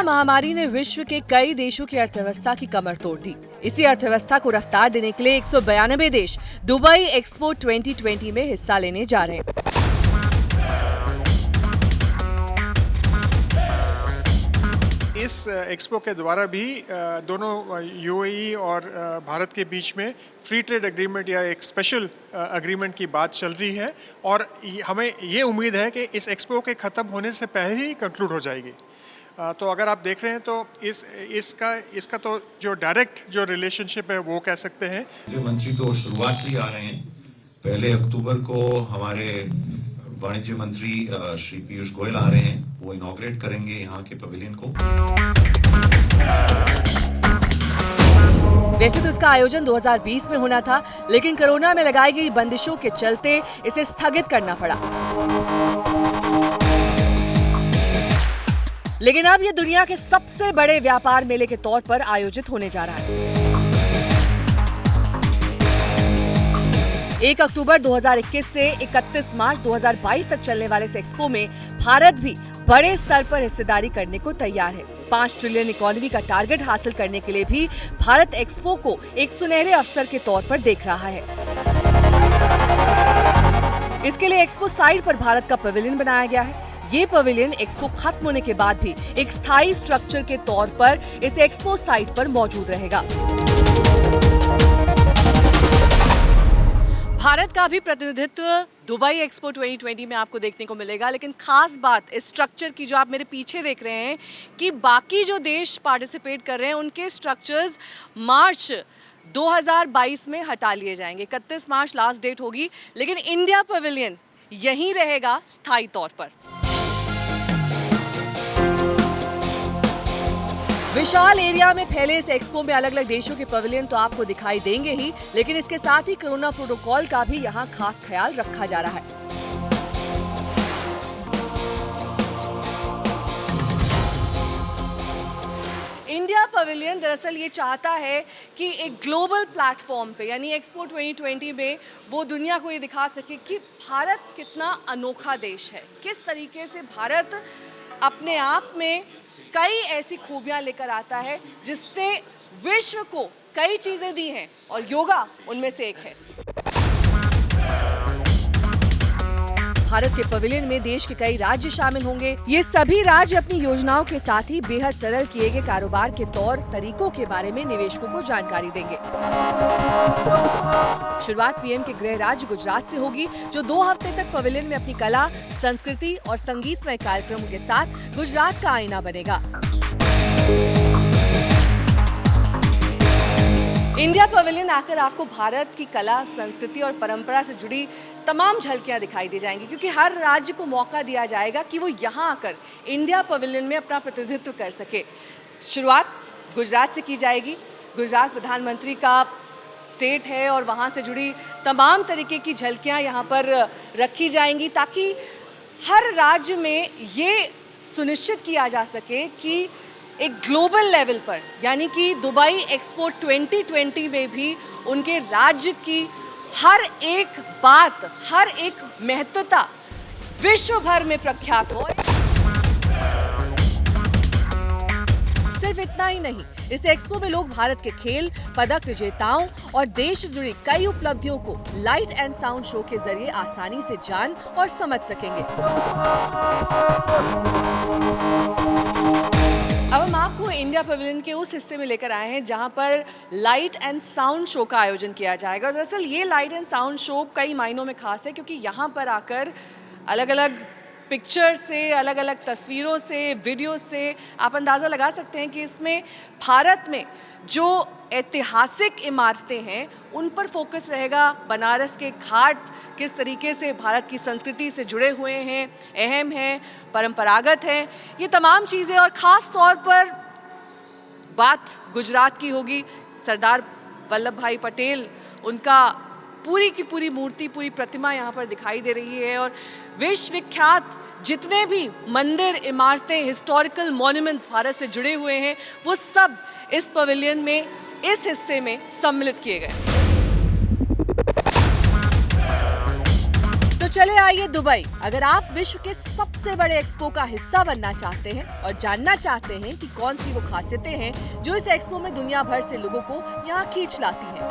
महामारी ने विश्व के कई देशों की अर्थव्यवस्था की कमर तोड़ दी। इसी अर्थव्यवस्था को रफ्तार देने के लिए 192 देश दुबई एक्सपो 2020 में हिस्सा लेने जा रहे हैं। इस एक्सपो के द्वारा भी दोनों यूएई और भारत के बीच में फ्री ट्रेड एग्रीमेंट या एक स्पेशल एग्रीमेंट की बात चल रही है और हमें ये उम्मीद है कि इस एक्सपो के ख़त्म होने से पहले ही कंक्लूड हो जाएगी। तो अगर आप देख रहे हैं तो इसका तो जो डायरेक्ट जो रिलेशनशिप है वो कह सकते हैं। मंत्री तो शुरुआत से ही आ रहे हैं। पहले अक्टूबर को हमारे वाणिज्य मंत्री श्री पीयूष गोयल आ रहे हैं, वो इनॉग्रेट करेंगे यहाँ के पवेलियन को। वैसे तो इसका आयोजन 2020 में होना था, लेकिन कोरोना में लगाई गई बंदिशों के चलते इसे स्थगित करना पड़ा। लेकिन अब ये दुनिया के सबसे बड़े व्यापार मेले के तौर पर आयोजित होने जा रहा है। 1 अक्टूबर 2021 से 31 मार्च 2022 तक चलने वाले इस एक्सपो में भारत भी बड़े स्तर पर हिस्सेदारी करने को तैयार है। 5 ट्रिलियन इकोनॉमी का टारगेट हासिल करने के लिए भी भारत एक्सपो को एक सुनहरे अवसर के तौर पर देख रहा है। इसके लिए एक्सपो साइट पर भारत का पवेलियन बनाया गया है। ये पवेलियन एक्सपो खत्म होने के बाद भी एक स्थायी स्ट्रक्चर के तौर पर इस एक्सपो साइट पर मौजूद रहेगा। भारत का भी प्रतिनिधित्व दुबई एक्सपो 2020 में आपको देखने को मिलेगा, लेकिन खास बात इस स्ट्रक्चर की जो आप मेरे पीछे देख रहे हैं कि बाकी जो देश पार्टिसिपेट कर रहे हैं उनके स्ट्रक्चर्स मार्च 2022 में हटा लिए जाएंगे। 31 मार्च लास्ट डेट होगी, लेकिन इंडिया पवेलियन यहीं रहेगा स्थायी तौर पर। विशाल एरिया में फैले इस एक्सपो में अलग अलग देशों के पवेलियन तो आपको दिखाई देंगे ही, लेकिन इसके साथ ही कोरोना प्रोटोकॉल का भी यहाँ खास ख्याल रखा जा रहा है। इंडिया पवेलियन दरअसल ये चाहता है कि एक ग्लोबल प्लेटफॉर्म पे यानी एक्सपो 2020 में वो दुनिया को ये दिखा सके कि भारत कितना अनोखा देश है, किस तरीके से भारत अपने आप में कई ऐसी खूबियां लेकर आता है जिसने विश्व को कई चीजें दी हैं और योगा उनमें से एक है। भारत के पवेलियन में देश के कई राज्य शामिल होंगे। ये सभी राज्य अपनी योजनाओं के साथ ही बेहद सरल किए गए कारोबार के तौर तरीकों के बारे में निवेशकों को जानकारी देंगे। शुरुआत पीएम के गृह राज्य गुजरात से होगी, जो 2 हफ्ते तक पवेलियन में अपनी कला, संस्कृति और संगीतमय कार्यक्रमों के साथ गुजरात का आईना बनेगा। इंडिया पवेलियन आकर आपको भारत की कला, संस्कृति और परंपरा से जुड़ी तमाम झलकियां दिखाई दी जाएंगी, क्योंकि हर राज्य को मौका दिया जाएगा कि वो यहाँ आकर इंडिया पवेलियन में अपना प्रतिनिधित्व कर सके। शुरुआत गुजरात से की जाएगी। गुजरात प्रधानमंत्री का स्टेट है और वहाँ से जुड़ी तमाम तरीके की झलकियाँ यहाँ पर रखी जाएंगी, ताकि हर राज्य में ये सुनिश्चित किया जा सके कि एक ग्लोबल लेवल पर यानी कि दुबई एक्सपो 2020 में भी उनके राज्य की हर एक बात, हर एक महत्वता विश्व भर में प्रख्यात हो। सिर्फ इतना ही नहीं, इस एक्सपो में लोग भारत के खेल, पदक विजेताओं और देश से जुड़ी कई उपलब्धियों को लाइट एंड साउंड शो के जरिए आसानी से जान और समझ सकेंगे। अब हम आपको इंडिया पवेलियन के उस हिस्से में लेकर आए हैं जहां पर लाइट एंड साउंड शो का आयोजन किया जाएगा। दरअसल ये लाइट एंड साउंड शो कई मायनों में खास है, क्योंकि यहाँ पर आकर अलग अलग पिक्चर से, अलग अलग तस्वीरों से, वीडियो से आप अंदाज़ा लगा सकते हैं कि इसमें भारत में जो ऐतिहासिक इमारतें हैं उन पर फोकस रहेगा। बनारस के घाट किस तरीके से भारत की संस्कृति से जुड़े हुए हैं, अहम हैं, परंपरागत हैं, ये तमाम चीज़ें। और ख़ास तौर पर बात गुजरात की होगी। सरदार वल्लभ भाई पटेल, उनका पूरी की पूरी मूर्ति, पूरी प्रतिमा यहाँ पर दिखाई दे रही है। और विश्व विख्यात जितने भी मंदिर, इमारतें, हिस्टोरिकल मॉन्यूमेंट्स भारत से जुड़े हुए हैं, वो सब इस पवेलियन में, इस हिस्से में सम्मिलित किए गए। तो चले आइए दुबई। अगर आप विश्व के सबसे बड़े एक्सपो का हिस्सा बनना चाहते हैं और जानना चाहते हैं कि कौन सी वो खासियतें हैं जो इस एक्सपो में दुनिया भर से लोगों को यहाँ खींच लाती हैं।